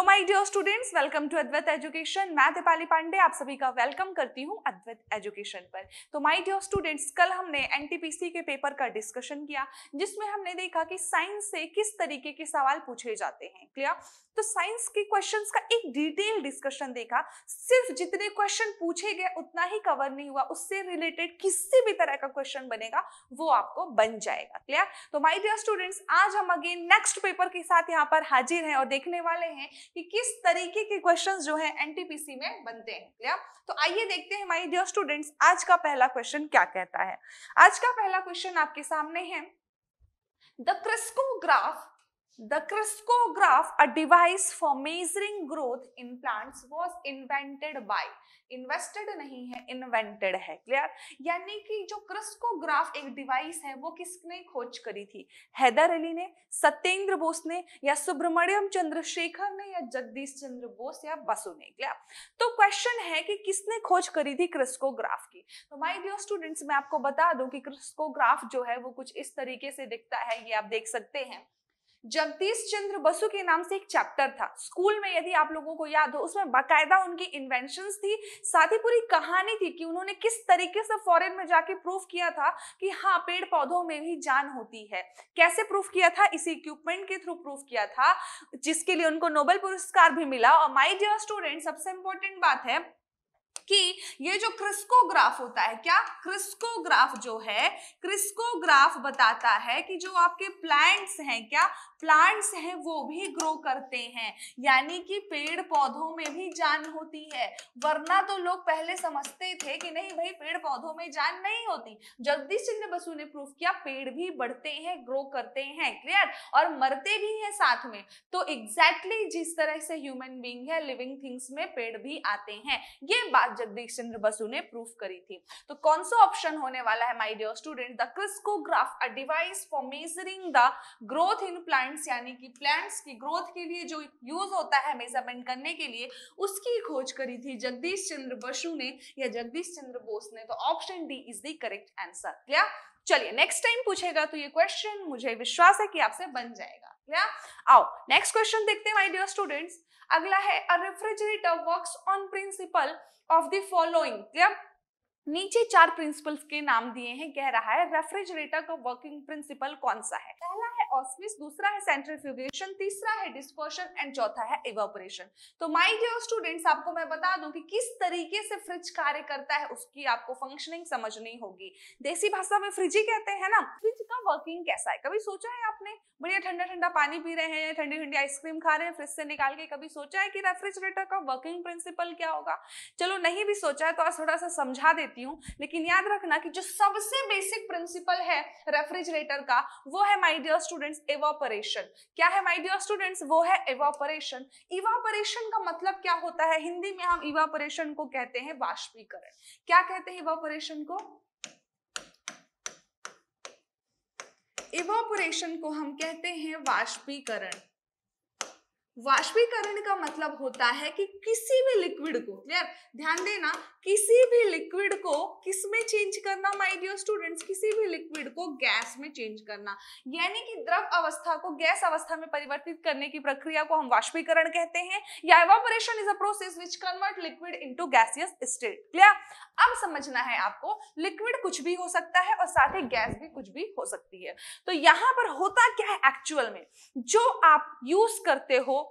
My dear students, welcome to Advait Education. मैं दीपाली पांडे आप सभी का वेलकम करती हूं अद्वैत एजुकेशन पर। तो माय डियर स्टूडेंट्स, कल हमने एनटीपीसी के पेपर का डिस्कशन किया जिसमें हमने देखा कि साइंस से किस तरीके के सवाल पूछे जाते हैं। क्लियर? तो साइंस के क्वेश्चंस का एक डिटेल डिस्कशन देखा। सिर्फ जितने क्वेश्चन पूछे गए उतना ही कवर नहीं हुआ, उससे रिलेटेड किसी भी तरह का क्वेश्चन बनेगा वो आपको बन जाएगा। क्लियर? तो माय डियर स्टूडेंट्स, आज हम अगेन नेक्स्ट पेपर के साथ यहाँ पर हाजिर हैं और देखने वाले हैं कि किस तरीके के क्वेश्चंस जो है एनटीपीसी में बनते हैं। क्लियर? तो आइए देखते हैं माय डियर स्टूडेंट्स आज का पहला क्वेश्चन क्या कहता है। आज का पहला क्वेश्चन आपके सामने है, The crystallograph, a device for measuring growth in plants, was invented by. Invested नहीं है, इन्वेंटेड है। क्लियर? यानी कि जो क्रिस्कोग्राफ एक डिवाइस है वो किसने खोज करी थी? हैदर अली ने, सत्येंद्र बोस ने, या सुब्रमण्यम चंद्रशेखर ने, या जगदीश चंद्र बोस, या बसु ने। क्लियर? तो क्वेश्चन है कि किसने खोज करी थी क्रिस्कोग्राफ की। तो माय डियर स्टूडेंट्स, मैं आपको बता दूं कि क्रिस्कोग्राफ जो है वो कुछ इस तरीके से दिखता है, ये आप देख सकते हैं। जगदीश चंद्र बसु के नाम से एक चैप्टर था स्कूल में, यदि आप लोगों को याद हो, उसमें बाकायदा उनकी इन्वेंशंस थी, साथ ही पूरी कहानी थी कि उन्होंने किस तरीके से फॉरेन में जाके प्रूफ किया था कि हाँ, पेड़ पौधों में भी जान होती है। कैसे प्रूफ किया था? इसी इक्विपमेंट के थ्रू प्रूफ किया था, जिसके लिए उनको नोबेल पुरस्कार भी मिला। और माय डियर स्टूडेंट, सबसे इंपॉर्टेंट बात है कि ये जो क्रिस्कोग्राफ होता है, क्या क्रिस्कोग्राफ जो है, क्रिस्कोग्राफ बताता है कि जो आपके प्लांट्स हैं, क्या प्लांट्स हैं, वो भी ग्रो करते हैं, यानी कि पेड़ पौधों में भी जान होती है। वरना तो लोग पहले समझते थे कि नहीं भाई, पेड़ पौधों में जान नहीं होती। जगदीश चंद्र बसु ने प्रूफ किया पेड़ भी बढ़ते हैं, ग्रो करते हैं। क्लियर? और मरते भी हैं साथ में। तो एग्जैक्टली जिस तरह से ह्यूमन बीइंग है, लिविंग थिंग्स में पेड़ भी आते हैं, ये बात जगदीश चंद्र बसु ने प्रूफ करी थी। तो कौन सा ऑप्शन होने वाला है my dear student? The crescograph, a device for measuring the growth in plants, यानी कि प्लांट्स की ग्रोथ के लिए जो यूज होता है मेजरमेंट करने के लिए, उसकी खोज करी थी जगदीश चंद्र बसु ने या जगदीश चंद्र बोस ने। तो option D is the correct answer. Clear? चलिए, नेक्स्ट टाइम पूछेगा तो ये क्वेश्चन मुझे विश्वास है कि आपसे बन जाएगा। क्लियर? आओ नेक्स्ट क्वेश्चन देखते हैं माय डियर स्टूडेंट्स। अगला है, a refrigerator works on principle of the following. Clear? नीचे 4 प्रिंसिपल्स के नाम दिए हैं, कह रहा है रेफ्रिजरेटर का वर्किंग प्रिंसिपल कौन सा है। पहला है ऑस्मिस, दूसरा है सेंट्रीफ्यूगेशन, तीसरा है डिस्पर्शन एंड चौथा है इवेपोरेशन। तो माय डियर स्टूडेंट्स, आपको मैं बता दूं कि किस तरीके से फ्रिज कार्य करता है, उसकी आपको फंक्शनिंग समझनी होगी। देसी भाषा में फ्रिज ही कहते हैं ना। फ्रिज का वर्किंग कैसा है, कभी सोचा है आपने? बढ़िया ठंडा ठंडा पानी पी रहे हैं, ठंडी ठंडी आइसक्रीम खा रहे हैं फ्रिज से निकाल के, कभी सोचा है कि रेफ्रिजरेटर का वर्किंग प्रिंसिपल क्या होगा? चलो, नहीं भी सोचा है तो आज थोड़ा सा समझा देती हूँ, लेकिन याद रखना कि जो सबसे बेसिक प्रिंसिपल है रेफ्रिजरेटर का, वो है माय डियर स्टूडेंट्स इवेपोरेशन। क्या है माय डियर स्टूडेंट्स? वो है इवेपोरेशन। इवेपोरेशन का मतलब क्या होता है? हिंदी में हम इवेपोरेशन को कहते हैं वाष्पीकरण। क्या कहते हैं इवेपोरेशन को? इवेपोरेशन को हम कहते हैं वाष्पीकरण। वाष्पीकरण का मतलब होता है कि किसी भी लिक्विड को, क्लियर, ध्यान देना, किसी भी लिक्विड को किस में चेंज करना माय डियर स्टूडेंट्स? किसी भी लिक्विड को गैस में चेंज करना, यानी कि द्रव अवस्था को गैस अवस्था में परिवर्तित करने की प्रक्रिया को हम वाष्पीकरण कहते हैं, या evaporation is a process which convert liquid into gaseous state. Clear? अब समझना है आपको, लिक्विड कुछ भी हो सकता है और साथ ही गैस भी कुछ भी हो सकती है। तो यहां पर होता क्या है एक्चुअल में, जो आप यूज करते हो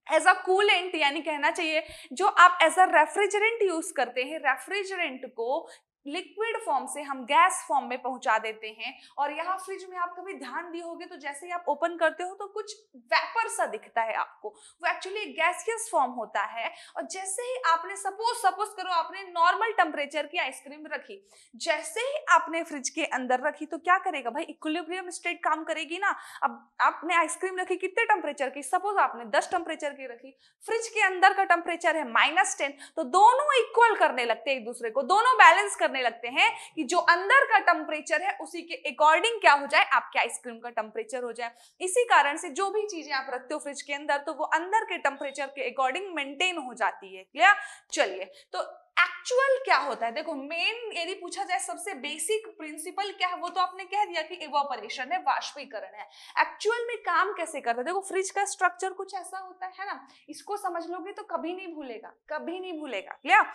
एज अ कूलेंट, यानी कहना चाहिए जो आप एज अ रेफ्रिजरेंट यूज करते हैं, रेफ्रिजरेंट को लिक्विड फॉर्म से हम गैस फॉर्म में पहुंचा देते हैं। और यहाँ फ्रिज में आप कभी ध्यान दिए होगे तो जैसे ही आप ओपन करते हो तो कुछ वेपर सा दिखता है आपको, वो एक्चुअली गैसियस फॉर्म होता है। और जैसे ही आपने सपोज करो आपने नॉर्मल टेम्परेचर की आइसक्रीम रखी, जैसे ही आपने फ्रिज के अंदर रखी तो क्या करेगा भाई? इक्विलिब्रियम स्टेट काम करेगी ना। अब आपने आइसक्रीम रखी कितने टेम्परेचर की? सपोज आपने 10 टेम्परेचर की रखी, फ्रिज के अंदर का टेम्परेचर है -10, तो दोनों इक्वल करने लगते हैं एक दूसरे को, दोनों बैलेंस करने लगते हैं कि जो अंदर का टेम्परेचर है उसी के अकॉर्डिंग क्या हो जाए? आपके आइसक्रीम का टेम्परेचर हो जाए। इसी कारण से जो भी चीजें आप रखते हो फ्रिज के अंदर, तो वो अंदर के टेम्परेचर के अकॉर्डिंग मेंटेन हो जाती है। क्लियर? चलिए, तो एक्चुअल क्या होता है, देखो मेन यदि पूछा जाए सबसे बेसिक प्रिंसिपल क्या है वो तो आपने कह दिया कि इवापोरेशन है, वाष्पीकरण है। एक्चुअल में काम कैसे करता है, देखो फ्रिज का स्ट्रक्चर कुछ ऐसा होता है ना, इसको समझ लोगे तो कभी नहीं भूलेगा, कभी नहीं भूलेगा। क्लियर?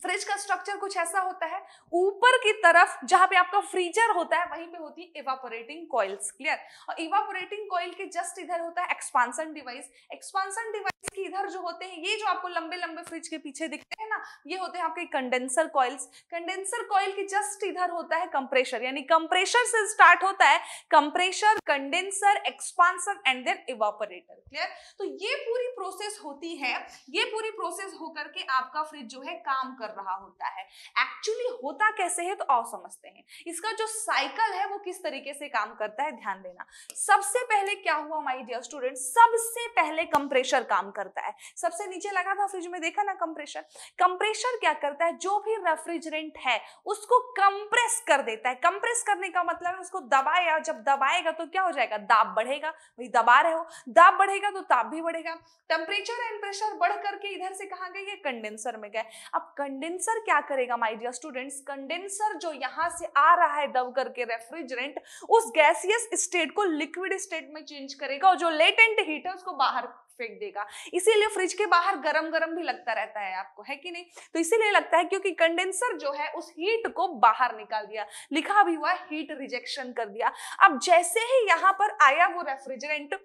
फ्रिज का स्ट्रक्चर कुछ ऐसा होता है, ऊपर की तरफ जहां पे आपका फ्रीजर होता है वहीं पे होती है इवापोरेटिंग कॉइल्स। क्लियर? और इवापोरेटिंग कॉइल के जस्ट इधर होता है एक्सपांसन डिवाइस। एक्सपांसन डिवाइस के इधर जो होते हैं, ये जो आपको लंबे लंबे फ्रिज के पीछे दिखते हैं ना, ये होते हैं आपके कंडेंसर कॉइल्स। कंडेंसर कॉइल के जस्ट इधर होता है कंप्रेशर, यानी कंप्रेशर से स्टार्ट होता है compressor, condenser, expansion and then evaporator. Clear? तो ये पूरी प्रोसेस होती है, ये पूरी प्रोसेस होकर के आपका फ्रिज जो है काम कर रहा होता है। एक्चुअली होता कैसे है तो आओ समझते हैं। इसका जो साइकिल है वो किस तरीके से काम करता है, ध्यान देना। सबसे पहले क्या हुआ माय डियर स्टूडेंट, सबसे पहले कंप्रेशर काम करता है। सबसे नीचे लगा था फ्रिज में, देखा ना कंप्रेशर। कंप्रेशर क्या करता है, जो भी रेफ्रिजरेंट है उसको कंप्रेस कर देता है। कंप्रेस करने का मतलब है उसको दबाएगा, जब दबाएगा तो क्या हो जाएगा, दाब बढ़ेगा। वही दबा रहे हो, दाब बढ़ेगा तो ताप भी बढ़ेगा। टेम्परेचर एंड प्रेशर बढ़ करके इधर से कहां गए, कंडेंसर में गए। अब कंडेंसर क्या करेगा माय डियर स्टूडेंट्स, कंडेंसर जो यहां से आ रहा है दब करके रेफ्रिजरेंट, उस गैसियस स्टेट को लिक्विड स्टेट में चेंज करेगा और जो लेटेंट हीट है उसको बाहर फेंक देगा। इसीलिए फ्रिज के बाहर गरम गरम भी लगता रहता है आपको, है कि नहीं? तो इसीलिए लगता है क्योंकि कंडेंसर जो है उस हीट को बाहर निकाल दिया, लिखा भी हुआ हीट रिजेक्शन कर दिया। अब जैसे ही यहां पर आया वो रेफ्रिजरेंट,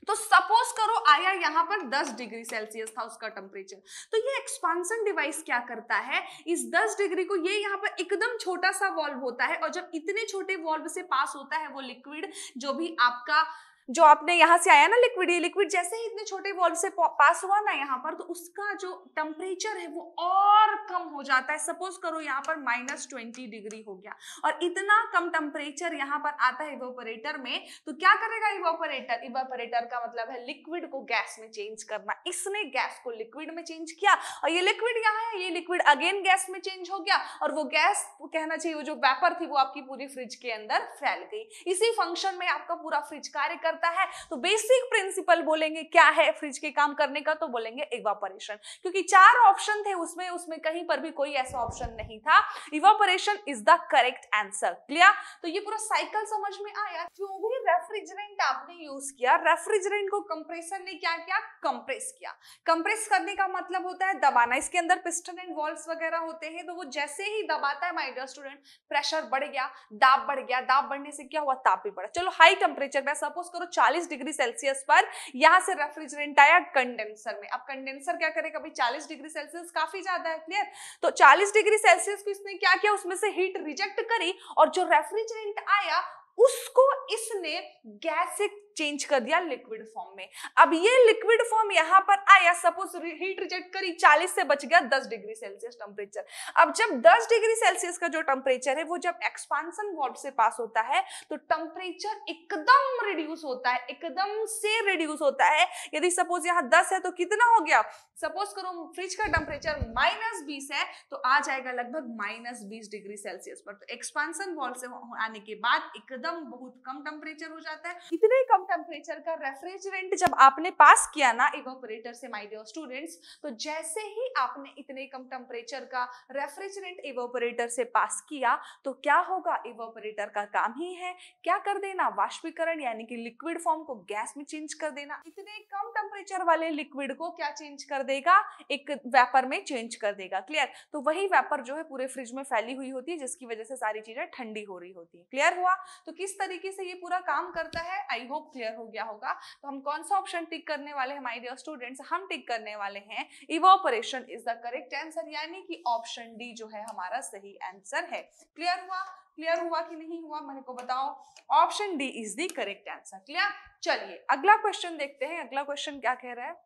तो सपोज करो आया यहां पर 10 डिग्री सेल्सियस था उसका टेम्परेचर, तो ये एक्सपांसन डिवाइस क्या करता है, इस 10 डिग्री को, ये यहां पर एकदम छोटा सा वॉल्व होता है और जब इतने छोटे वॉल्व से पास होता है वो लिक्विड, जो भी आपका जो आपने यहां से आया ना लिक्विड, ये लिक्विड जैसे ही इतने छोटे वॉल्व से पास हुआ ना यहाँ पर, तो उसका जो टेम्परेचर है वो और कम हो जाता है। सपोज करो यहाँ पर -20 डिग्री हो गया और इतना कम टेम्परेचर यहाँ पर आता है इवेपोरेटर में, तो क्या करेगा इवेपोरेटर, इवेपोरेटर का मतलब है लिक्विड को गैस में चेंज करना। इसने गैस को लिक्विड में चेंज किया और ये लिक्विड यहाँ है, ये लिक्विड अगेन गैस में चेंज हो गया और वो गैस, कहना चाहिए वो जो वेपर थी वो आपकी पूरी फ्रिज के अंदर फैल गई। इसी फंक्शन में आपका पूरा फ्रिज कार्य करता है। तो बेसिक प्रिंसिपल बोलेंगे क्या है फ्रिज के काम करने का, तो बोलेंगे इवापोरेशन, क्योंकि 4 ऑप्शन थे उसमें कहीं पर भी कोई ऐसा ऑप्शन नहीं था। Evaporation is the correct answer. Clear? तो ये पूरा साइकिल समझ में आया। जो भी रेफ्रिजरेंट आपने यूज किया, रेफ्रिजरेंट को कंप्रेसर ने क्या किया, कंप्रेस किया। कंप्रेस करने का मतलब होता है दबाना। इसके अंदर पिस्टन एंड वॉल्व्स वगैरह होते हैं, तो वो जैसे ही दबाता है माय डियर स्टूडेंट, प्रेशर बढ़ गया, दाब बढ़ गया, दाब बढ़ने से क्या हुआ, ताप भी बढ़ा। चलो हाई टेम्परेचर पे सपोज करो 40 डिग्री सेल्सियस पर यहां से रेफ्रिजरेंट आया कंडेंसर में। अब कंडेंसर क्या करेगा भाई, 40 डिग्री सेल्सियस काफी ज्यादा है। क्लियर? तो 40 डिग्री सेल्सियस को इसने क्या किया, उसमें से हीट रिजेक्ट करी और जो रेफ्रिजरेंट आया उसको इसने गैस से चेंज कर दिया लिक्विड फॉर्म में। अब ये लिक्विड फॉर्म यहां पर आया, सपोज हीट रिजेक्ट करी, 40 से बच गया 10 डिग्री सेल्सियस टेम्परेचर। अब जब 10 डिग्री सेल्सियस का जो टेम्परेचर है वो जब एक्सपांसन वॉल्व से पास होता है तो टेम्परेचर एकदम रिड्यूस होता है, एकदम से रिड्यूस होता है। यदि सपोज यहाँ 10 है तो कितना हो गया, सपोज करो फ्रिज का टेम्परेचर -20 है तो आ जाएगा लगभग -20 डिग्री सेल्सियस पर। तो एक्सपांसन वॉल्व से आने के बाद एकदम बहुत कम टेम्परेचर हो जाता है। इतने कम टेम्परेचर का रेफ्रिजरेंट जब आपने पास किया ना इवेपोरेटर से माय डियर स्टूडेंट्स, तो जैसे ही आपने इतने कम टेम्परेचर का रेफ्रिजरेंट इवेपोरेटर से पास किया तो क्या होगा, इवेपोरेटर का काम ही है क्या कर देना, वाष्पीकरण, यानी कि लिक्विड फॉर्म को गैस में चेंज कर देना। इतने कम टेम्परेचर वाले लिक्विड को क्या चेंज कर देगा, एक वेपर में चेंज कर देगा। क्लियर? तो वही वेपर जो है पूरे फ्रिज में फैली हुई होती है, जिसकी वजह से सारी चीजें ठंडी हो रही होती है। क्लियर हुआ? तो किस तरीके से ये पूरा काम करता है, आई होप क्लियर हो गया होगा। तो हम कौन सा ऑप्शन टिक करने वाले हैं माय डियर स्टूडेंट्स, हम टिक करने वाले हैं evaporation is the correct answer, यानी कि ऑप्शन डी जो है हमारा सही आंसर है। क्लियर हुआ? क्लियर हुआ कि नहीं हुआ, मेरे को बताओ। Option D is the correct answer. Clear? चलिए अगला क्वेश्चन देखते हैं। अगला क्वेश्चन क्या कह रहा है,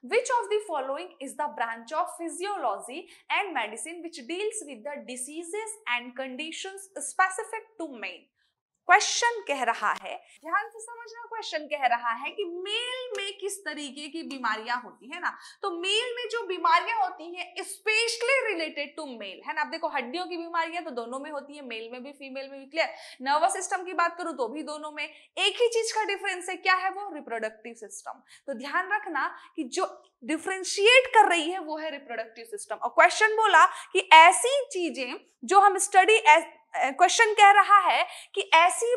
Which of the following is the branch of physiology and medicine which deals with the diseases and conditions specific to man? Question कह रहा है, ध्यान से समझना, क्वेश्चन कह रहा है कि मेल में किस तरीके की बीमारियां होती है ना। तो मेल में जो बीमारियां होती हैं स्पेशली रिलेटेड टू मेल है ना। अब देखो हड्डियों की बीमारियां तो दोनों में होती है, मेल में भी फीमेल में भी, क्लियर। नर्वस सिस्टम की बात करूं तो भी दोनों में। एक ही चीज का डिफरेंस है, क्या है वो? Reproductive system. तो ध्यान रखना कि जो डिफरेंशिएट कर रही है वो है रिप्रोडक्टिव सिस्टम। और क्वेश्चन बोला कि ऐसी चीजें जो हम स्टडी, क्वेश्चन कह रहा है कि ऐसी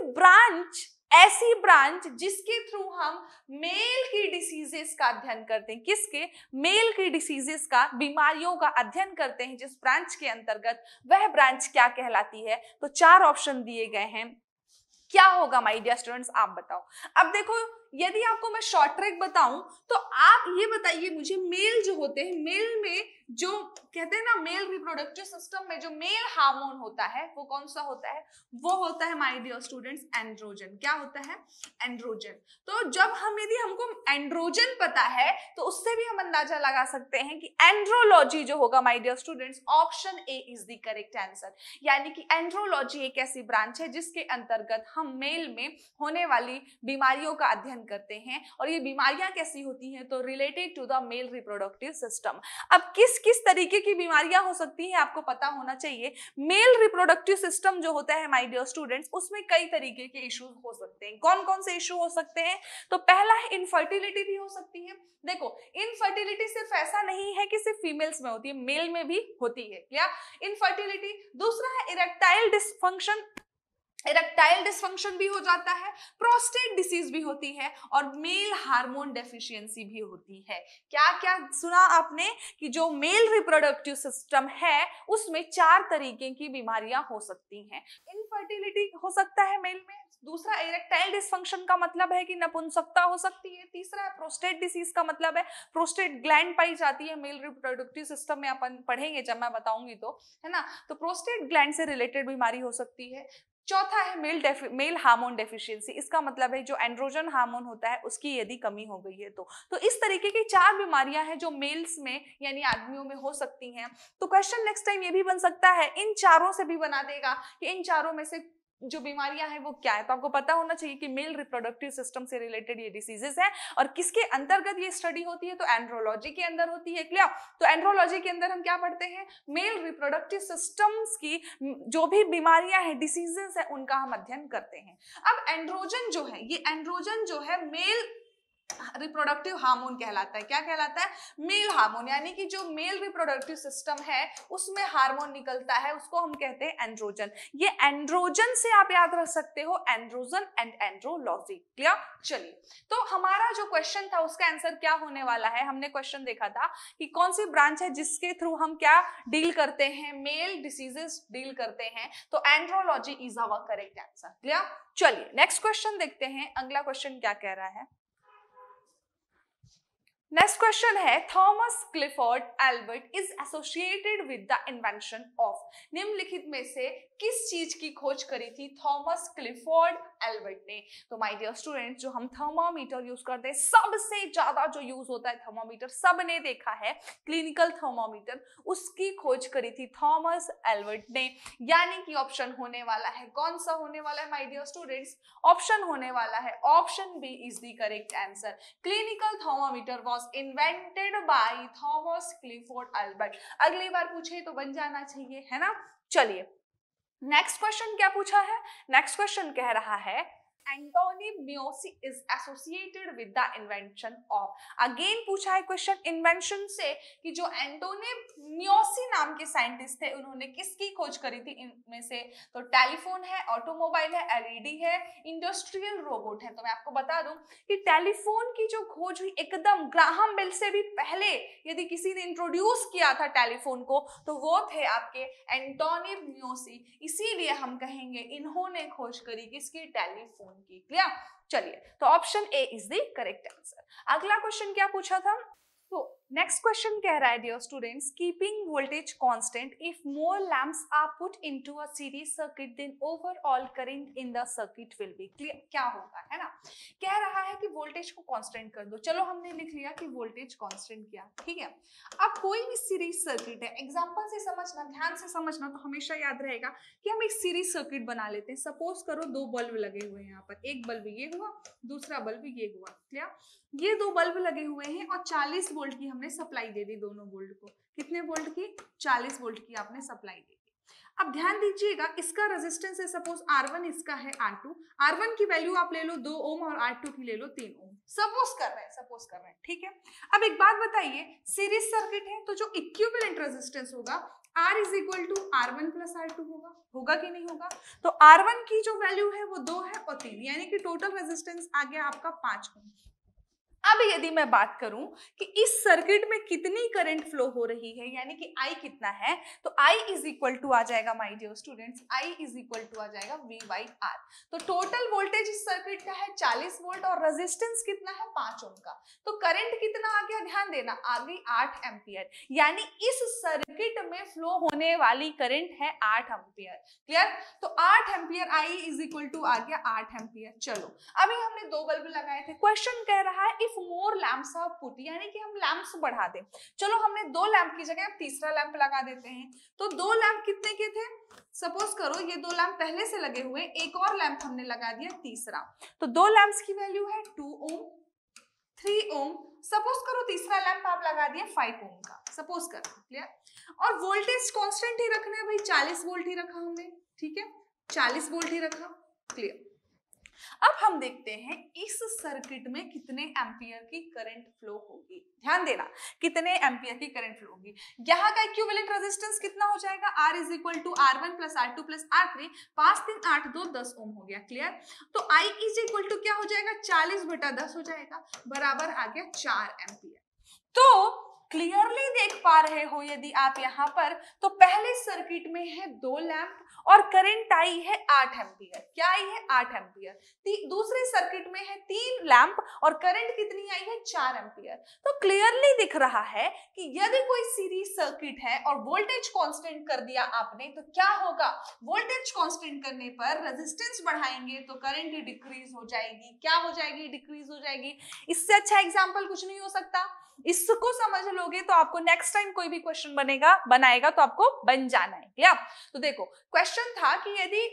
ब्रांच जिसके थ्रू हम मेल की डिसीजेस का अध्ययन करते हैं, किसके? मेल की डिसीजेस का, बीमारियों का अध्ययन करते हैं जिस ब्रांच के अंतर्गत, वह ब्रांच क्या कहलाती है? तो 4 ऑप्शन दिए गए हैं, क्या होगा माय डियर स्टूडेंट्स, आप बताओ। अब देखो यदि आपको मैं शॉर्ट ट्रिक बताऊं तो आप ये बताइए मुझे, मेल जो होते हैं, मेल में जो कहते हैं ना, मेल रिप्रोडक्टिव सिस्टम में जो मेल हार्मोन होता है वो कौन सा होता है? वो होता है माय डियर स्टूडेंट्स एंड्रोजन। क्या होता है? एंड्रोजन। तो जब यदि हमको एंड्रोजन पता है तो उससे भी हम अंदाजा लगा सकते हैं कि एंड्रोलॉजी जो होगा my dear students, option A is the correct answer. यानी कि एंड्रोलॉजी एक ऐसी ब्रांच है जिसके अंतर्गत हम मेल में होने वाली बीमारियों का अध्ययन करते हैं। और ये बीमारियां कैसी होती हैं? तो related to the male reproductive system. अब किस तरीके की बीमारियां हो सकती हैं आपको पता होना चाहिए। मेल रिप्रोडक्टिव सिस्टम जो होता है माय डियर स्टूडेंट्स, उसमें कई तरीके के इश्यूज हो सकते हैं। कौन कौन से इश्यू हो सकते हैं? तो पहला है इनफर्टिलिटी भी हो सकती है। देखो इनफर्टिलिटी सिर्फ ऐसा नहीं है कि सिर्फ फीमेल्स में होती है, मेल में भी होती है, क्या? इनफर्टिलिटी। दूसरा है इरेक्टाइल डिसफंक्शन, इरेक्टाइल डिसफंक्शन भी हो जाता है, प्रोस्टेट डिसीज भी होती है, और मेल हार्मोन डेफिशिएंसी भी होती है। क्या क्या सुना आपने कि जो मेल रिप्रोडक्टिव सिस्टम है उसमें 4 तरीके की बीमारियां हो सकती हैं। इनफर्टिलिटी हो सकता है मेल में, दूसरा इरेक्टाइल डिसफंक्शन का मतलब है कि नपुंसकता हो सकती है, तीसरा है प्रोस्टेट डिसीज का मतलब है प्रोस्टेट ग्लैंड पाई जाती है मेल रिप्रोडक्टिव सिस्टम में, अपन पढ़ेंगे जब मैं बताऊंगी तो, है ना। तो प्रोस्टेट ग्लैंड से रिलेटेड बीमारी हो सकती है। चौथा है मेल हार्मोन डेफिशिएंसी, इसका मतलब है जो एंड्रोजन हार्मोन होता है उसकी यदि कमी हो गई है तो इस तरीके की 4 बीमारियां हैं जो मेल्स में यानी आदमियों में हो सकती हैं। तो क्वेश्चन नेक्स्ट टाइम ये भी बन सकता है, इन चारों से भी बना देगा कि इन चारों में से जो बीमारियां हैं वो क्या है। तो आपको पता होना चाहिए कि मेल रिप्रोडक्टिव सिस्टम से रिलेटेड ये डिसीजेस है और किसके अंतर्गत ये स्टडी होती है, तो एंड्रोलॉजी के अंदर होती है, क्लियर। तो एंड्रोलॉजी के अंदर हम क्या पढ़ते हैं? मेल रिप्रोडक्टिव सिस्टम्स की जो भी बीमारियां हैं, डिसीजेस है, उनका हम अध्ययन करते हैं। अब एंड्रोजन जो है, ये एंड्रोजन जो है मेल रिप्रोडक्टिव हार्मोन कहलाता है। क्या कहलाता है? Male hormone. यानी कि जो मेल रिप्रोडक्टिव सिस्टम है उसमें हार्मोन निकलता है, उसको हम कहते हैं एंड्रोजन। ये एंड्रोजन से आप याद रख सकते हो एंड्रोजन एंड एंड्रोलॉजी, क्लियर। चलिए, तो हमारा जो क्वेश्चन था उसका आंसर क्या होने वाला है? हमने क्वेश्चन देखा था कि कौन सी ब्रांच है जिसके थ्रू हम क्या डील करते हैं? मेल डिसीजेस डील करते हैं। तो andrology is our correct answer, clear. चलिए नेक्स्ट क्वेश्चन देखते हैं, अगला क्वेश्चन क्या कह रहा है। नेक्स्ट क्वेश्चन है, Thomas Clifford Albert is associated with the invention of, निम्नलिखित में से किस चीज की खोज करी थी थॉमस क्लिफोर्ड एल्बर्ट ने? तो माय डियर स्टूडेंट्स, जो हम थर्मामीटर यूज करते हैं, सबसे ज्यादा जो यूज होता है थर्मामीटर, सबने देखा है, क्लिनिकल थर्मामीटर, उसकी खोज करी थी थॉमस एल्बर्ट ने। यानी कि ऑप्शन होने वाला है, कौन सा होने वाला है माय डियर स्टूडेंट्स? ऑप्शन होने वाला है option B is the correct answer. Clinical thermometer was invented by Thomas Clifford Albert। अगली बार पूछे तो बन जाना चाहिए, है ना। चलिए नेक्स्ट क्वेश्चन क्या पूछा है? नेक्स्ट क्वेश्चन कह रहा है Antonio Meucci is associated with the invention of. Again पूछा है क्वेश्चन इन्वेंशन से कि जो एंटोनी म्योसी नाम के साइंटिस्ट थे उन्होंने किसकी खोज करी थी इनमें से? तो टेलीफोन है, ऑटोमोबाइल है, एलईडी है, इंडस्ट्रियल रोबोट है। तो मैं आपको बता दूं कि टेलीफोन की जो खोज हुई एकदम ग्राहम बेल से भी पहले, यदि किसी ने इंट्रोड्यूस किया था टेलीफोन को तो वो थे आपके एंटोनी म्योसी। इसीलिए हम कहेंगे इन्होंने खोज करी किसकी? टेलीफोन की, क्लियर। चलिए, तो option A is the correct answer. अगला क्वेश्चन क्या पूछा था? तो नेक्स्ट क्वेश्चन कह रहा है dear students, keeping voltage constant if more lamps are put into a series circuit then overall current in the circuit will be. Clear क्या होगा, है ना। कह रहा है कि वोल्टेज को कांस्टेंट कर दो। चलो हमने लिख लिया कि वोल्टेज कांस्टेंट किया, ठीक है। अब कोई भी सीरीज सर्किट है, एग्जांपल से समझना, ध्यान से समझना, तो हमेशा याद रहेगा कि हम एक सीरीज सर्किट बना लेते हैं। सपोज करो दो बल्ब लगे हुए हैं यहाँ पर, एक बल्ब ये हुआ, दूसरा बल्ब ये हुआ। क्लियर, ये दो बल्ब लगे हुए हैं और 40 वोल्ट की हमने सप्लाई दे दी दोनों बोल्ट को। कितने वोल्ट की? 40 वोल्ट की आपने सप्लाई दे दी। अब ध्यान दीजिएगा, इसका रेजिस्टेंस है सपोज R1, इसका है R2। R1 की वैल्यू आप ले लो 2 ओम और R2 की ले लो 3 ओम। सपोज कर रहे हैं, ठीक है। अब एक बात बताइए, सीरीज सर्किट है तो जो इक्विवेलेंट रेजिस्टेंस होगा R is equal to R1 plus R2 होगा कि नहीं होगा? तो R1 की जो वैल्यू है वो 2 है और 3, यानी कि टोटल रेजिस्टेंस आ गया आपका 5 ओम। अब यदि मैं बात करूं कि इस सर्किट में कितनी करंट फ्लो हो रही है, यानी कि I कितना है, तो I इज इक्वल टू आ जाएगा my dear students, I is equal to आ जाएगा V बाई R। तो टोटल वोल्टेज इस सर्किट का है 40 वोल्ट और रेजिस्टेंस कितना है 5 ओम का। तो करंट कितना आ गया, ध्यान देना, आ गई 8 एम्पियर, यानी इस सर्किट में फ्लो होने वाली करंट है 8 एम्पियर। क्लियर, तो 8 ampere I is equal to आ गया 8 एम्पियर। चलो अभी हमने दो बल्ब लगाए थे, क्वेश्चन कह रहा है if more lamps are put, यानी कि हम लैंप्स बढ़ा दें। चलो हमने 2 लैंप की जगह तीसरा लैंप लगा देते हैं। तो 2 लैंप कितने के थे? सपोज करो ये 2 लैंप पहले से लगे हुए, एक और लैंप हमने लगा दिया तीसरा। तो 2 लैंप्स की वैल्यू है 2 ओम, 3 ओम। सपोज करो तीसरा लैंप आप लगा दिया 5 ओम का, सपोज करो। क्लियर, और वोल्टेज कांस्टेंट ही रखना है भाई, 40 वोल्ट ही रखा हमने, ठीक है, 40 वोल्ट ही रखा। क्लियर, अब हम देखते हैं इस सर्किट में कितने एम्पियर की करंट फ्लो होगी। ध्यान देना, कितने एम्पियर की करंट फ्लो होगी। यहाँ का इक्विवेलेंट रेजिस्टेंस कितना हो जाएगा, R is equal to R1 plus R2 plus R3, 5 3 8 2 10 ohm हो गया। क्लियर, तो I इज इक्वल टू क्या हो जाएगा, 40 बटा 10 हो जाएगा, बराबर आ गया 4 एम्पियर। तो क्लियरली देख पा रहे हो यदि आप यहाँ पर, तो पहले सर्किट में है 2 लैंप और करंट आई है 8 एम्पियर। क्या आई है? 8 एम्पियर। दूसरे सर्किट में है 3 लैंप और करंट कितनी आई है? 4 एम्पियर। तो क्लियरली दिख रहा है कि यदि कोई सीरीज सर्किट है और वोल्टेज कांस्टेंट कर दिया आपने, तो क्या होगा, वोल्टेज कांस्टेंट करने पर रेजिस्टेंस बढ़ाएंगे तो करंट डिक्रीज हो जाएगी। क्या हो जाएगी? डिक्रीज हो जाएगी। इससे अच्छा एग्जाम्पल कुछ नहीं हो सकता। इसको समझ लोगे तो आपको नेक्स्ट टाइम कोई भी क्वेश्चन बनाएगा तो आपको बन जाना है। क्या? तो देखो क्वेश्चन था कि यदि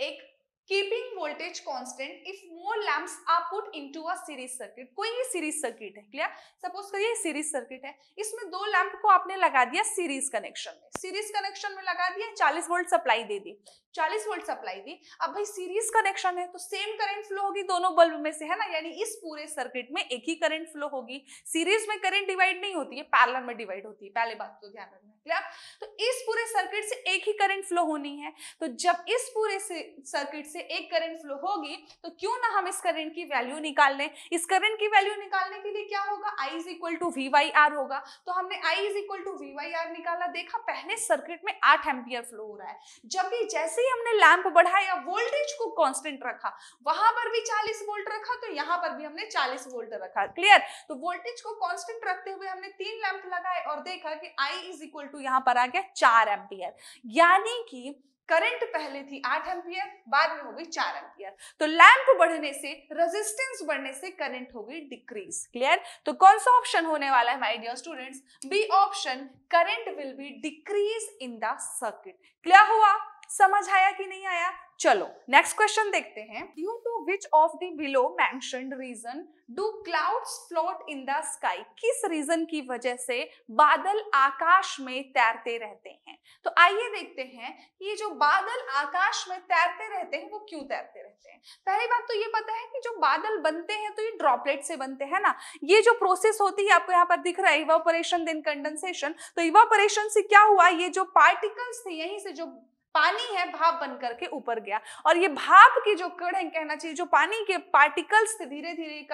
एक keeping voltage constant if more lamps are put into a series circuit, कोई ये सीरीज सर्किट है। क्लियर, सपोज करिए सीरीज सर्किट है, इसमें 2 लैंप को आपने लगा दिया सीरीज कनेक्शन में, सीरीज कनेक्शन में लगा दिया, 40 वोल्ट सप्लाई दे दी, 40 वोल्ट सप्लाई दी। अब भाई सीरीज कनेक्शन है तो सेम करंट फ्लो होगी दोनों बल्ब में से, है ना, यानी इस पूरे सर्किट में एक ही करंट फ्लो होगी। सीरीज में करंट डिवाइड नहीं होती है, पैरेलल में डिवाइड होती है, पहले बात तो ध्यान रखना। क्लियर, तो इस पूरे सर्किट से एक ही करंट फ्लो होनी है। तो जब इस पूरे सर्किट से एक करंट फ्लो होगी तो क्यों ना हम इस करंट की वैल्यू निकाल लें। इस करंट की वैल्यू निकालने के लिए क्या होगा, I is equal to V by R होगा। तो हमने I is equal to V by R निकाला, देखा पहले सर्किट में 8 एम्पियर फ्लो हो रहा है। जब भी जैसे ही हमने लैंप बढ़ाया, वोल्टेज को कांस्टेंट रखा, वहां पर भी 40 वोल्ट रखा, तो यहां पर भी हमने 40 वोल्ट रखा। क्लियर, तो वोल्टेज को कांस्टेंट रखते हुए हमने 3 लैंप लगाए और देखा कि I इज इक्वल टू यहां पर आ गया 4 एम्पियर, यानी कि करंट पहले थी 8 एम्पियर, बाद में हो गई 4 एम्पियर। तो लैंप बढ़ने से, रेजिस्टेंस बढ़ने से करंट हो गई डिक्रीज। क्लियर, तो कौन सा ऑप्शन होने वाला है my dear students? B option, current will be decrease in the circuit. Clear हुआ? समझ आया कि नहीं आया? चलो नेक्स्ट क्वेश्चन देखते हैं। Due to which of the below mentioned reason do clouds float in the sky? किस रीजन की वजह से बादल आकाश में तैरते रहते हैं? तो आइए देखते हैं ये जो बादल आकाश में तैरते रहते हैं वो क्यों तैरते रहते हैं। पहली बात तो ये पता है कि जो बादल बनते हैं तो ये ड्रॉपलेट से बनते हैं ना। ये जो प्रोसेस होती है आपको यहाँ पर दिख रहा है, इवापोरेशन देन कंडेंसेशन। तो इवापोरेशन से क्या हुआ, ये जो पार्टिकल्स थे यहीं से जो पानी है भाप बन करके ऊपर गया, और ये भाप की जो कण है, कहना चाहिए जो पानी के पार्टिकल्स थे, धीरे धीरे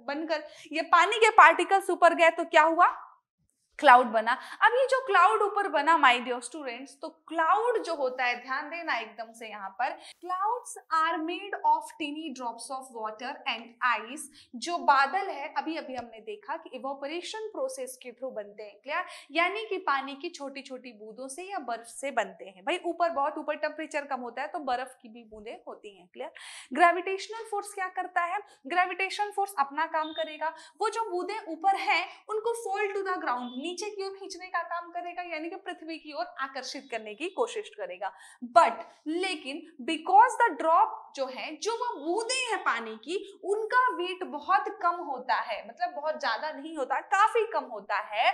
बनकर ये पानी के पार्टिकल्स ऊपर गए तो क्या हुआ, क्लाउड बना। अब ये जो क्लाउड ऊपर बना माय डियर स्टूडेंट्स, तो क्लाउड जो होता है, ध्यान देना एकदम से यहाँ पर, clouds are made of tiny drops of water and ice. जो बादल है अभी अभी हमने देखा कि इवोपरेशन प्रोसेस के थ्रू बनते हैं, क्लियर, यानी कि पानी की छोटी छोटी बूंदों से या बर्फ से बनते हैं। भाई ऊपर बहुत ऊपर टेम्परेचर कम होता है तो बर्फ की भी बूंदें होती हैं, क्लियर। ग्रेविटेशनल फोर्स क्या करता है, ग्रेविटेशन फोर्स अपना काम करेगा, वो जो बूंदें ऊपर हैं उनको फोल्ड टू द ग्राउंड, नीचे की ओर खींचने का काम करेगा, यानी कि पृथ्वी की ओर आकर्षित करने की कोशिश करेगा। बट लेकिन बिकॉज द ड्रॉप जो है, जो वो बूंदें हैं पानी की, उनका वेट बहुत कम होता है, मतलब बहुत ज्यादा नहीं होता, काफी कम होता है।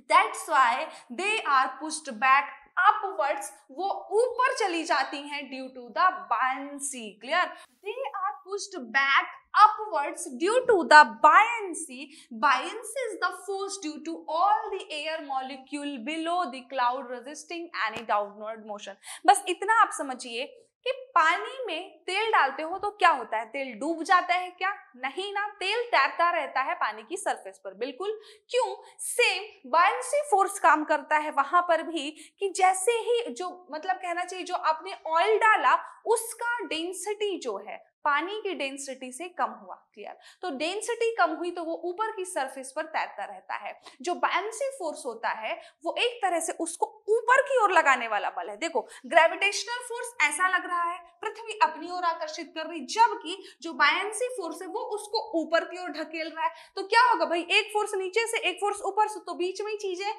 That's why they are pushed back upwards, वो ऊपर चली जाती हैं due to the buoyancy, clear? They are pushed back upwards due to the buoyancy. Buoyancy is the force due to all the air molecule below the cloud resisting any downward motion. बस इतना आप समझिए कि पानी में तेल डालते हो तो क्या होता है, तेल डूब जाता है क्या? नहीं ना, तेल तैरता रहता है पानी की सरफेस पर, बिल्कुल। क्यों? सेम बायंसी फोर्स काम करता है वहां पर भी, कि जैसे ही जो मतलब कहना चाहिए जो आपने ऑयल डाला उसका डेंसिटी जो है पानी की डेंसिटी से कम हुआ, क्लियर। तो डेंसिटी कम हुई तो वो ऊपर की सरफेस पर तैरता रहता है। जो बायंसी फोर्स होता है वो एक तरह से उसको ऊपर की ओर लगाने वाला बल है। देखो ग्रेविटेशनल फोर्स ऐसा लग रहा है पृथ्वी अपनी ओर आकर्षित कर रही, जबकि जो बायंसी फोर्स है वो उसको ऊपर की ओर ढकेल रहा है। तो क्या होगा भाई, एक फोर्स नीचे से एक फोर्स ऊपर से, तो बीच में चीजें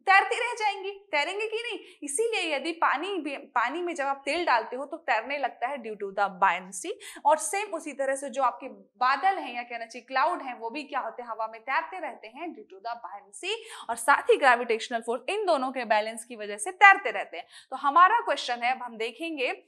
तैरती रह जाएंगी, तैरेंगे कि नहीं? इसीलिए यदि पानी में जब आप तेल डालते हो तो तैरने लगता है ड्यू टू द बायंसी। और सेम उसी तरह से जो आपके बादल हैं या कहना चाहिए क्लाउड हैं, वो भी क्या होते हैं, हवा में तैरते रहते हैं ड्यू टू द बायंसी, और साथ ही ग्रेविटेशनल फोर्स, इन दोनों के बैलेंस की वजह से तैरते रहते हैं। तो हमारा क्वेश्चन है, अब हम देखेंगे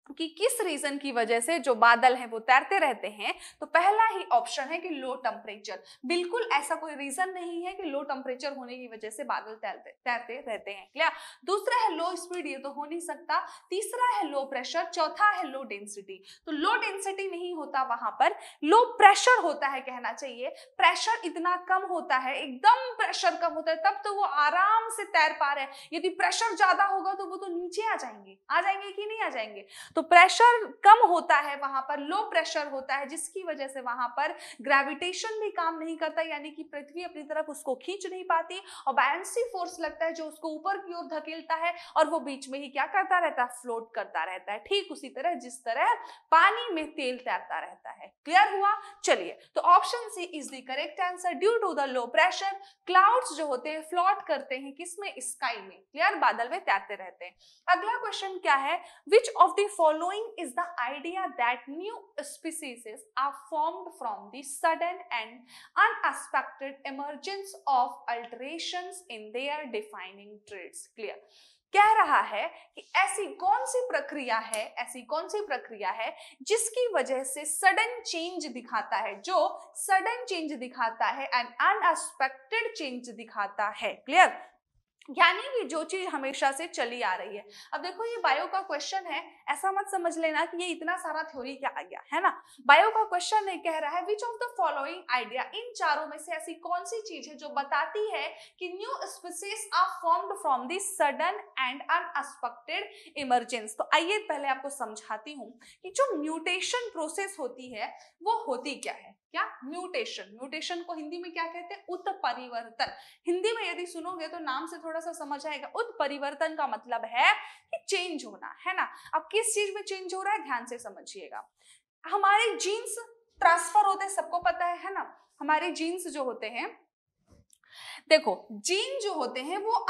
कि किस रीजन की वजह से जो बादल हैं वो तैरते रहते हैं। तो पहला ही ऑप्शन है कि लो टेम्परेचर। बिल्कुल ऐसा कोई रीजन नहीं है कि लो टेम्परेचर होने की वजह से बादल तैरते रहते हैं, क्या? दूसरा है लो स्पीड, ये तो हो नहीं सकता। तीसरा है लो प्रेशर, चौथा है लो डेंसिटी। तो लो डेंसिटी नहीं होता वहां पर, लो प्रेशर होता है कहना चाहिए। प्रेशर इतना कम होता है, एकदम प्रेशर कम होता है, तब तो वो आराम से तैर पा रहे हैं। यदि प्रेशर ज्यादा होगा तो वो तो नीचे आ जाएंगे कि नहीं आ जाएंगे? तो प्रेशर कम होता है वहां पर, लो प्रेशर होता है, जिसकी वजह से वहां पर ग्रेविटेशन भी काम नहीं करता, यानी कि पृथ्वी अपनी तरफ उसको खींच नहीं पाती, और बायंसी फोर्स लगता है जो उसको ऊपर की ओर धकेलता है, और वो बीच में ही क्या करता रहता है, फ्लोट करता रहता है। ठीक उसी तरह जिस तरह पानी में तेल तैरता रहता है। क्लियर हुआ? चलिए, तो option C is the correct answer. Due to the low pressure clouds जो होते हैं फ्लोट करते हैं किसमें, स्काई में, क्लियर, बादल में तैरते रहते हैं। अगला क्वेश्चन क्या है, which of the following is the idea that new species are formed from the sudden and unexpected emergence of alterations in their defining traits? Clear? कह रहा है कि ऐसी कौन सी प्रक्रिया है जिसकी वजह से सडन चेंज दिखाता है, जो सडन चेंज दिखाता है एंड अनएक्सपेक्टेड चेंज दिखाता है। क्लियर? यानी कि जो चीज हमेशा से चली आ रही है। अब देखो ये बायो का क्वेश्चन है, ऐसा मत समझ लेना कि ये इतना सारा थ्योरी क्या आ गया, है ना। बायो का क्वेश्चन है, कह रहा है which of the following idea, इन चारों में से ऐसी कौन सी चीज है जो बताती है कि new species are formed from the sudden and unexpected emergence. तो आइए पहले आपको समझाती हूँ कि जो म्यूटेशन प्रोसेस होती है वो होती क्या है। क्या? म्यूटेशन को हिंदी में क्या कहते हैं, उत्परिवर्तन। हिंदी में यदि सुनोगे तो नाम से थोड़ा सा समझ आएगा। उत्परिवर्तन का मतलब है कि चेंज होना, है ना। अब किस चीज में चेंज हो रहा है, ध्यान से समझिएगा। हमारे जीन्स ट्रांसफर होते हैं, सबको पता है ना। हमारे जीन्स जो होते हैं, देखो जीन जो होते हैं वो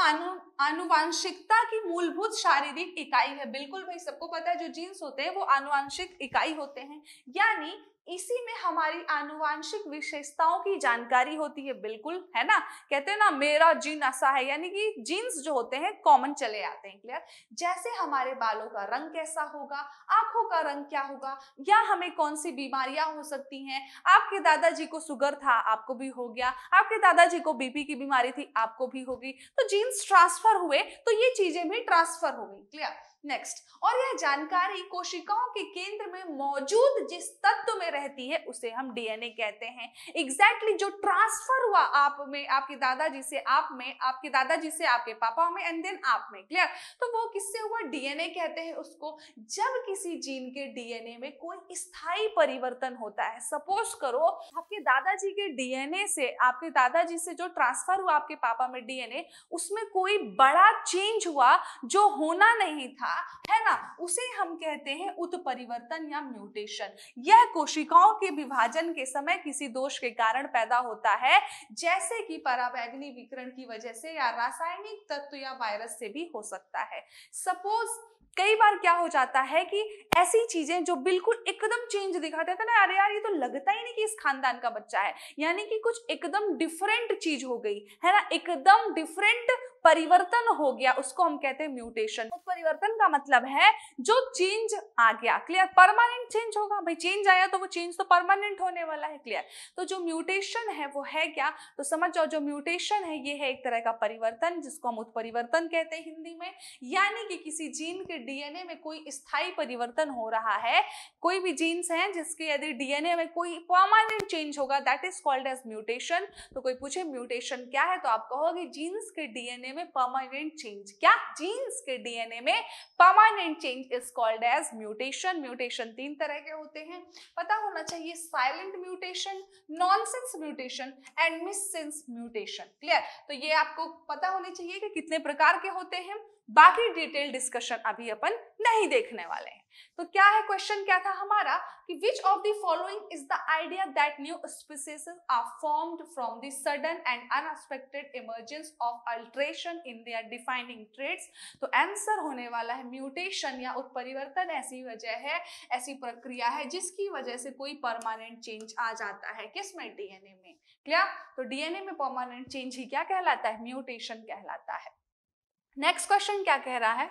आनुवांशिकता की मूलभूत शारीरिक इकाई है। बिल्कुल भाई, सबको पता है जो जीन्स होते हैं वो आनुवांशिक इकाई होते हैं, यानी इसी में हमारी आनुवांशिक विशेषताओं की जानकारी होती है। बिल्कुल, है ना। कहते हैं ना मेरा जीन ऐसा है, यानी कि जीन्स जो होते हैं कॉमन चले आते हैं। क्लियर? जैसे हमारे बालों का रंग कैसा होगा, आंखों का रंग क्या होगा, या हमें कौन सी बीमारियां हो सकती हैं। आपके दादाजी को शुगर था, आपको भी हो गया। आपके दादाजी को बीपी की बीमारी थी, आपको भी होगी। तो जीन्स ट्रांसफर हुए तो ये चीजें भी ट्रांसफर हो गई। क्लियर? नेक्स्ट, और यह जानकारी कोशिकाओं के केंद्र में मौजूद जिस तत्व में रहती है उसे हम डीएनए कहते हैं। एग्जैक्टली जो ट्रांसफर हुआ आप में, आपके दादाजी से आप में, आपके दादाजी से आपके पापा में एंड देन आप में, क्लियर, तो वो किससे हुआ, डीएनए कहते हैं उसको। जब किसी जीन के डीएनए में कोई स्थायी परिवर्तन होता है, सपोज करो आपके दादाजी के डीएनए से, आपके दादाजी से जो ट्रांसफर हुआ आपके पापा में डीएनए, उसमें कोई बड़ा चेंज हुआ जो होना नहीं था, है ना, उसे हम कहते हैं उत्परिवर्तन या म्यूटेशन। यह कोशिकाओं के विभाजन के समय किसी दोष के कारण पैदा होता है, जैसे कि पराबैंगनी विकिरण की वजह से या रासायनिक तत्व या वायरस से भी हो सकता है। सपोज कई बार क्या हो जाता है कि ऐसी चीजें जो बिल्कुल एकदम चेंज दिखाते थे ना, अरे यार ये तो लगता ही नहीं कि इस खानदान का बच्चा है, यानी कि कुछ एकदम डिफरेंट चीज हो गई है ना, एकदम डिफरेंट परिवर्तन हो गया, उसको हम कहते हैं म्यूटेशन। परिवर्तन का मतलब है जो चेंज आ गया, क्लियर, परमानेंट चेंज होगा, भाई चेंज आया तो वो चेंज तो परमानेंट होने वाला है, क्लियर। तो जो म्यूटेशन है वो है क्या, तो समझ जाओ जो म्यूटेशन है ये है एक तरह का परिवर्तन जिसको हम उत्परिवर्तन कहते हैं हिंदी में, यानी कि किसी जीन के डीएनए में कोई स्थायी परिवर्तन हो रहा है। कोई भी जीन्स हैं जिसके यदि डीएनए में कोई परमानेंट चेंज होगा, that is called as mutation. तो कोई पूछे म्यूटेशन क्या है तो आप कहोगे जीन्स के डीएनए में परमानेंट चेंज। क्या, जीन्स के डीएनए में permanent change is called as mutation. Mutation 3 तरह के होते हैं, पता होना चाहिए, silent mutation, nonsense mutation and missense mutation, clear. तो ये आपको पता होने चाहिए कि कितने प्रकार के होते हैं, बाकी डिटेल डिस्कशन अभी अपन नहीं देखने वाले हैं। तो क्या है, क्वेश्चन क्या था हमारा कि which of the following is the idea that new species are formed from the sudden and unexpected emergence of alteration in their defining traits. तो आंसर होने वाला है म्यूटेशन या उत्परिवर्तन ऐसी वजह है, ऐसी प्रक्रिया है जिसकी वजह से कोई परमानेंट चेंज आ जाता है, किसमें, डीएनए में, क्लियर। तो डीएनए में परमानेंट चेंज ही क्या कहलाता है, म्यूटेशन कहलाता है। नेक्स्ट क्वेश्चन क्या कह रहा है,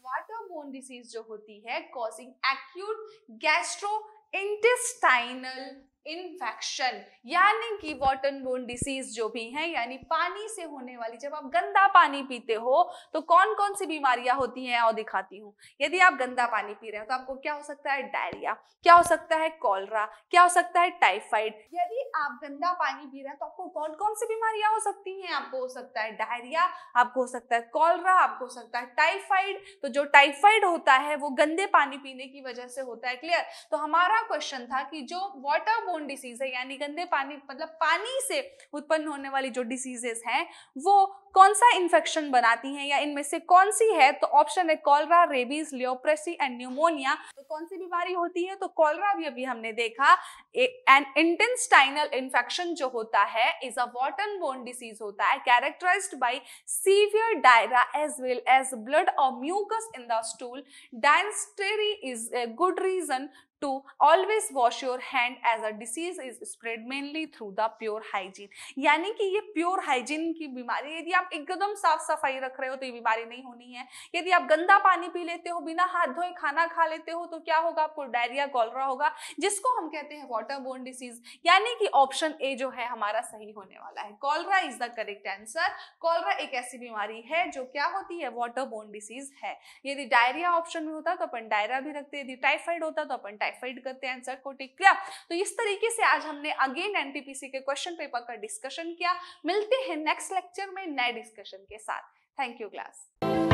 वाटरबोर्न डिसीज जो होती है कॉजिंग एक्यूट गैस्ट्रोइंटेस्टाइनल इन्फेक्शन, यानी कि वाटरबोर्न डिसीज जो भी है, यानी पानी से होने वाली, जब आप गंदा पानी पीते हो तो कौन कौन सी बीमारियां होती हैं, और दिखाती हूँ। यदि आप गंदा पानी पी रहे हो तो आपको क्या हो सकता है, डायरिया, क्या हो सकता है, कॉलरा, क्या हो सकता है, टाइफाइड। यदि आप गंदा पानी पी रहे हैं तो आपको कौन कौन सी बीमारियां हो सकती हैं, आपको हो सकता है डायरिया, आपको हो सकता है कॉलरा, आपको हो सकता है टाइफाइड। तो जो टाइफाइड होता है वो गंदे पानी पीने की वजह से होता है, क्लियर। तो हमारा क्वेश्चन था कि जो वाटरबोर्न डिसीज है, यानी गंदे पानी मतलब पानी से उत्पन्न होने वाली जो डिसीजेस हैं वो कौन सा इंफेक्शन बनाती हैं, या इनमें से कौन सी है। तो ऑप्शन है कॉलरा, रेबीज, लियोप्रेसी एंड न्यूमोनिया। तो कौन सी बीमारी होती है, तो कॉलरा भी अभी हमने देखा, एन इंटेस्टाइनल इन्फेक्शन जो होता है इज अ वाटरबोर्न डिसीज होता है, characterized by severe diarrhoea as well as blood और mucus in the stool. Dysentery is a good reason to always wash your hand as a disease is spread mainly through the pure hygiene। यानी कि ये pure hygiene की बीमारी, यदि आप एकदम साफ सफाई रख रहे हो तो ये बीमारी नहीं होनी है। यदि आप गंदा पानी पी लेते हो, बिना हाथ धोए खाना खा लेते हो तो क्या होगा, आपको डायरिया, कॉलरा होगा, जिसको हम कहते हैं वाटरबोर्न डिसीज। यानी कि ऑप्शन ए जो है हमारा सही होने वाला है, cholera is the correct answer. Cholera एक ऐसी बीमारी है जो क्या होती है, वाटरबोर्न डिसीज है। यदि डायरिया ऑप्शन में होता तो अपन डायरिया भी रखते, यदि टाइफाइड होता तो अपन टाइफाइड करते हैं, आंसर को टिक किया। तो इस तरीके से आज हमने अगेन एनटीपीसी के क्वेश्चन पेपर का डिस्कशन किया। मिलते हैं नेक्स्ट लेक्चर में नए डिस्कशन के साथ। Thank you class.